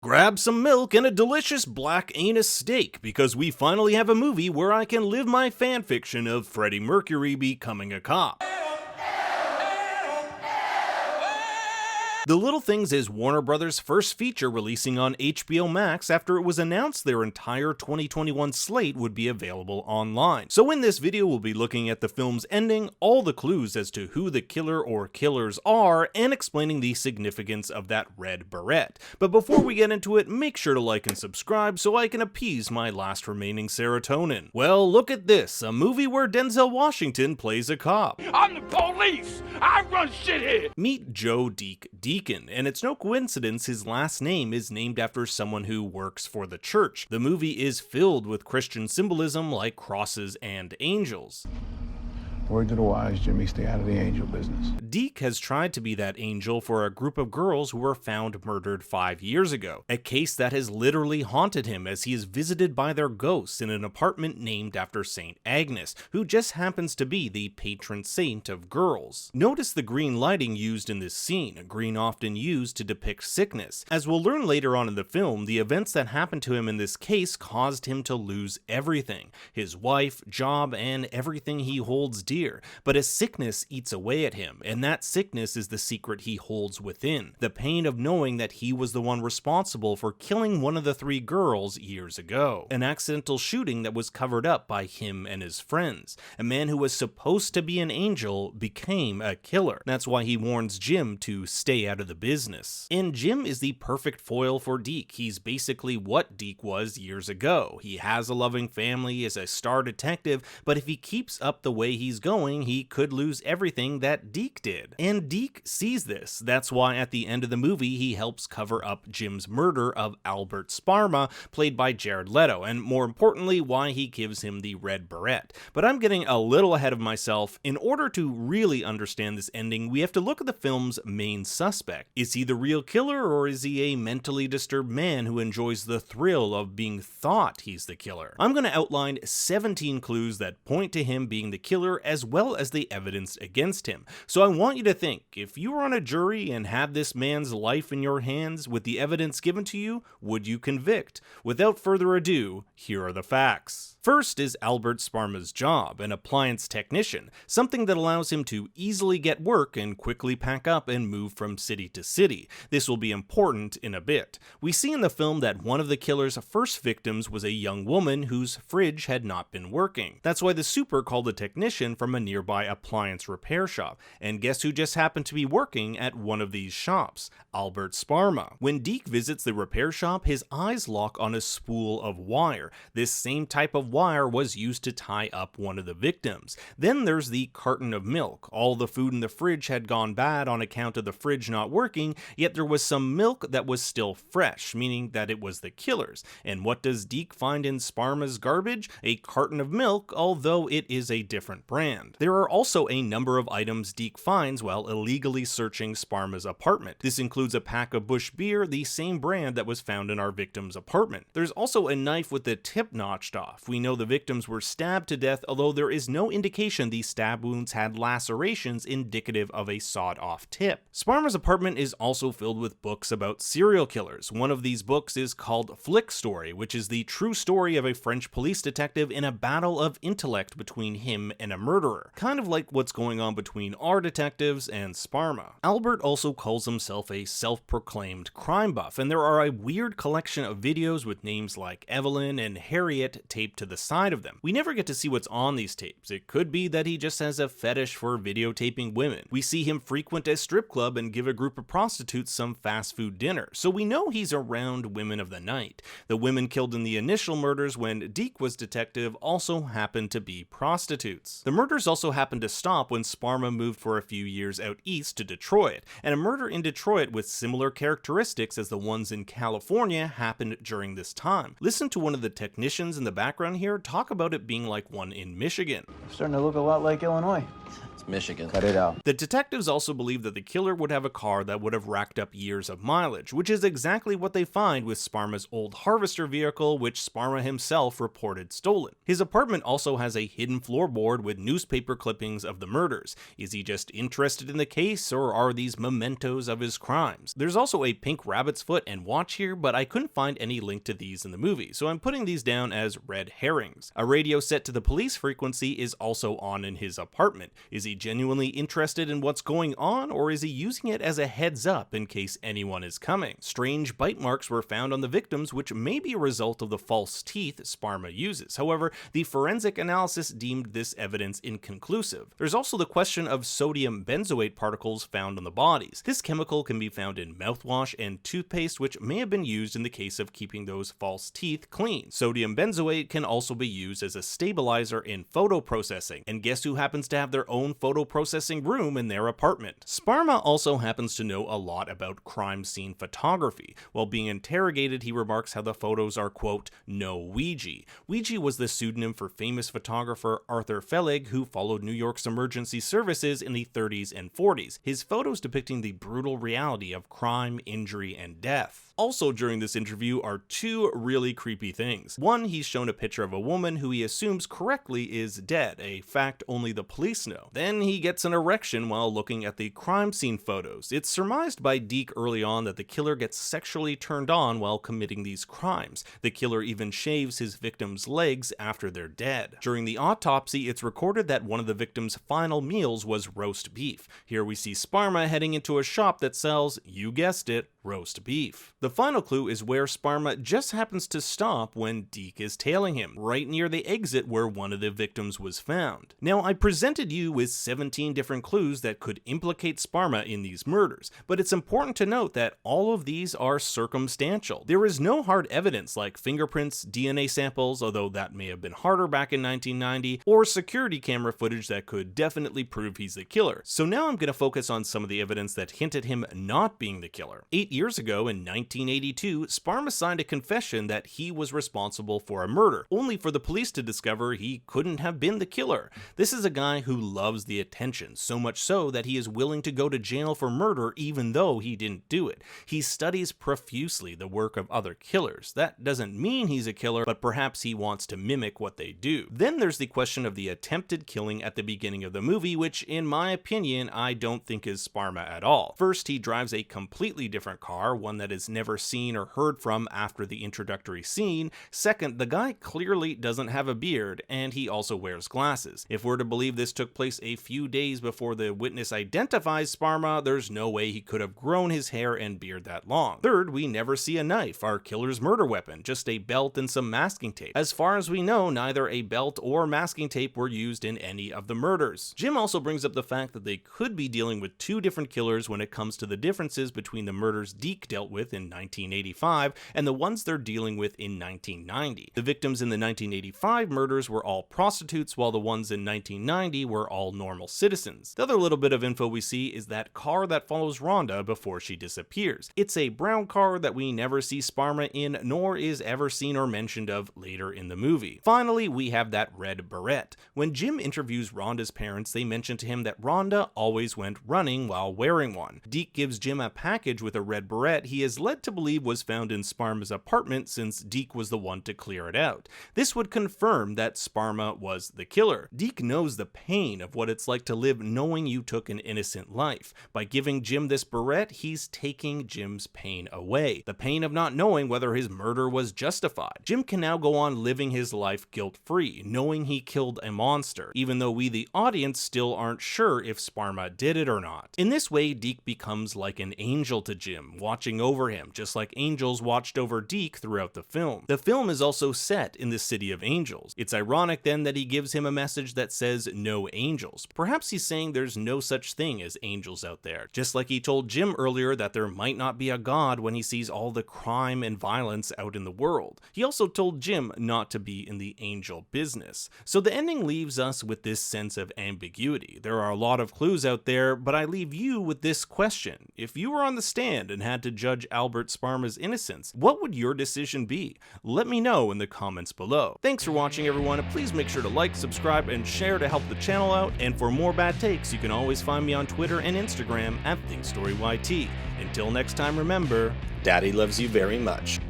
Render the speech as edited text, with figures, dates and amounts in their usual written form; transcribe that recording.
Grab some milk and a delicious black anus steak, because we finally have a movie where I can live my fanfiction of Freddie Mercury becoming a cop. The Little Things is Warner Brothers' first feature releasing on HBO Max after it was announced their entire 2021 slate would be available online. So in this video we'll be looking at the film's ending, all the clues as to who the killer or killers are, and explaining the significance of that red beret. But before we get into it, make sure to like and subscribe so I can appease my last remaining serotonin. Well, look at this, a movie where Denzel Washington plays a cop. I'm the police! I run shit here! Meet Joe Deacon, and it's no coincidence his last name is named after someone who works for the church. The movie is filled with Christian symbolism like crosses and angels. Word to the wise, Jimmy, stay out of the angel business. Deke has tried to be that angel for a group of girls who were found murdered 5 years ago, a case that has literally haunted him as he is visited by their ghosts in an apartment named after Saint Agnes, who just happens to be the patron saint of girls. Notice the green lighting used in this scene, green often used to depict sickness. As we'll learn later on in the film, the events that happened to him in this case caused him to lose everything, his wife, job, and everything he holds dear. But a sickness eats away at him, and that sickness is the secret he holds within, the pain of knowing that he was the one responsible for killing one of the 3 girls years ago. An accidental shooting that was covered up by him and his friends. A man who was supposed to be an angel became a killer. That's why he warns Jim to stay out of the business. And Jim is the perfect foil for Deke. He's basically what Deke was years ago. He has a loving family, is a star detective, but if he keeps up the way he's going, he could lose everything that Deke did. And Deke sees this. That's why at the end of the movie he helps cover up Jim's murder of Albert Sparma, played by Jared Leto, and more importantly why he gives him the red beret. But I'm getting a little ahead of myself. In order to really understand this ending, we have to look at the film's main suspect. Is he the real killer, or is he a mentally disturbed man who enjoys the thrill of being thought he's the killer? I'm going to outline 17 clues that point to him being the killer as well as the evidence against him. So I want you to think, if you were on a jury and had this man's life in your hands with the evidence given to you, would you convict? Without further ado, here are the facts. First is Albert Sparma's job, an appliance technician, something that allows him to easily get work and quickly pack up and move from city to city. This will be important in a bit. We see in the film that one of the killer's first victims was a young woman whose fridge had not been working. That's why the super called a technician from a nearby appliance repair shop. And guess who just happened to be working at one of these shops? Albert Sparma. When Deke visits the repair shop, his eyes lock on a spool of wire. This same type of wire was used to tie up one of the victims. Then there's the carton of milk. All the food in the fridge had gone bad on account of the fridge not working, yet there was some milk that was still fresh, meaning that it was the killer's. And what does Deke find in Sparma's garbage? A carton of milk, although it is a different brand. There are also a number of items Deke finds while illegally searching Sparma's apartment. This includes a pack of Busch beer, the same brand that was found in our victim's apartment. There's also a knife with the tip notched off. We know the victims were stabbed to death, although there is no indication these stab wounds had lacerations indicative of a sawed-off tip. Sparma's apartment is also filled with books about serial killers. One of these books is called Flick Story, which is the true story of a French police detective in a battle of intellect between him and a murderer. Kind of like what's going on between our detectives and Sparma. Albert also calls himself a self-proclaimed crime buff, and there are a weird collection of videos with names like Evelyn and Harriet taped to the side of them. We never get to see what's on these tapes. It could be that he just has a fetish for videotaping women. We see him frequent a strip club and give a group of prostitutes some fast food dinner, so we know he's around women of the night. The women killed in the initial murders when Deke was detective also happened to be prostitutes. The murders also happened to stop when Sparma moved for a few years out east to Detroit, and a murder in Detroit with similar characteristics as the ones in California happened during this time. Listen to one of the technicians in the background here talk about it being like one in Michigan. Starting to look a lot like Illinois. It's Michigan. Cut it out. The detectives also believe that the killer would have a car that would have racked up years of mileage, which is exactly what they find with Sparma's old Harvester vehicle, which Sparma himself reported stolen. His apartment also has a hidden floorboard with newspapers newspaper clippings of the murders. Is he just interested in the case, or are these mementos of his crimes? There's also a pink rabbit's foot and watch here, but I couldn't find any link to these in the movie, so I'm putting these down as red herrings. A radio set to the police frequency is also on in his apartment. Is he genuinely interested in what's going on, or is he using it as a heads up in case anyone is coming? Strange bite marks were found on the victims, which may be a result of the false teeth Sparma uses. However, the forensic analysis deemed this evidence inconclusive. There's also the question of sodium benzoate particles found on the bodies. This chemical can be found in mouthwash and toothpaste, which may have been used in the case of keeping those false teeth clean. Sodium benzoate can also be used as a stabilizer in photo processing, and guess who happens to have their own photo processing room in their apartment? Sparma also happens to know a lot about crime scene photography. While being interrogated, he remarks how the photos are, quote, no Ouija. Ouija was the pseudonym for famous photographer Arthur Fellig, who followed New York's emergency services in the 30s and 40s. His photos depicting the brutal reality of crime, injury, and death. Also during this interview are two really creepy things. One, he's shown a picture of a woman who he assumes correctly is dead, a fact only the police know. Then he gets an erection while looking at the crime scene photos. It's surmised by Deke early on that the killer gets sexually turned on while committing these crimes. The killer even shaves his victims' legs after they're dead. During the autopsy, it's recorded that one of the victims' final meals was roast beef. Here we see Sparma heading into a shop that sells, you guessed it, roast beef. The final clue is where Sparma just happens to stop when Deke is tailing him, right near the exit where one of the victims was found. Now, I presented you with 17 different clues that could implicate Sparma in these murders, but it's important to note that all of these are circumstantial. There is no hard evidence like fingerprints, DNA samples, although that may have been harder back in 1990, or security camera footage that could definitely prove he's the killer. So now I'm going to focus on some of the evidence that hinted him not being the killer. 8 years ago, in 1982, Sparma signed a confession that he was responsible for a murder, only for the police to discover he couldn't have been the killer. This is a guy who loves the attention, so much so that he is willing to go to jail for murder even though he didn't do it. He studies profusely the work of other killers. That doesn't mean he's a killer, but perhaps he wants to mimic what they do. Then there's the question of the attempted killing at the beginning of the movie, which in my opinion, I don't think is Sparma at all. First, he drives a completely different car, one that is never seen or heard from after the introductory scene. Second, the guy clearly doesn't have a beard, and he also wears glasses. If we're to believe this took place a few days before the witness identifies Sparma, there's no way he could have grown his hair and beard that long. Third, we never see a knife, our killer's murder weapon, just a belt and some masking tape. As far as we know, neither a belt or masking tape were used in any of the murders. Jim also brings up the fact that they could be dealing with two different killers when it comes to the differences between the murders Deke dealt with in 1985 and the ones they're dealing with in 1990. The victims in the 1985 murders were all prostitutes, while the ones in 1990 were all normal citizens. The other little bit of info we see is that car that follows Rhonda before she disappears. It's a brown car that we never see Sparma in, nor is ever seen or mentioned of later in the movie. Finally, we have that red beret. When Jim interviews Rhonda's parents, they mention to him that Rhonda always went running while wearing one. Deke gives Jim a package with a red beret he is led to believe was found in Sparma's apartment, since Deke was the one to clear it out. This would confirm that Sparma was the killer. Deke knows the pain of what it's like to live knowing you took an innocent life. By giving Jim this beret, he's taking Jim's pain away. The pain of not knowing whether his murder was justified. Jim can now go on living his life guilt-free, knowing he killed a monster, even though we the audience still aren't sure if Sparma did it or not. In this way, Deke becomes like an angel to Jim, watching over him, just like angels watched over Deke throughout the film. The film is also set in the City of Angels. It's ironic then that he gives him a message that says no angels. Perhaps he's saying there's no such thing as angels out there, just like he told Jim earlier that there might not be a god when he sees all the crime and violence out in the world. He also told Jim not to be in the angel business. So the ending leaves us with this sense of ambiguity. There are a lot of clues out there, but I leave you with this question. If you were on the stand and had to judge Albert Sparma's innocence, what would your decision be? Let me know in the comments below. Thanks for watching, everyone. Please make sure to like, subscribe, and share to help the channel out. And for more bad takes, you can always find me on Twitter and Instagram at ThinkStoryYT. Until next time, remember, Daddy loves you very much.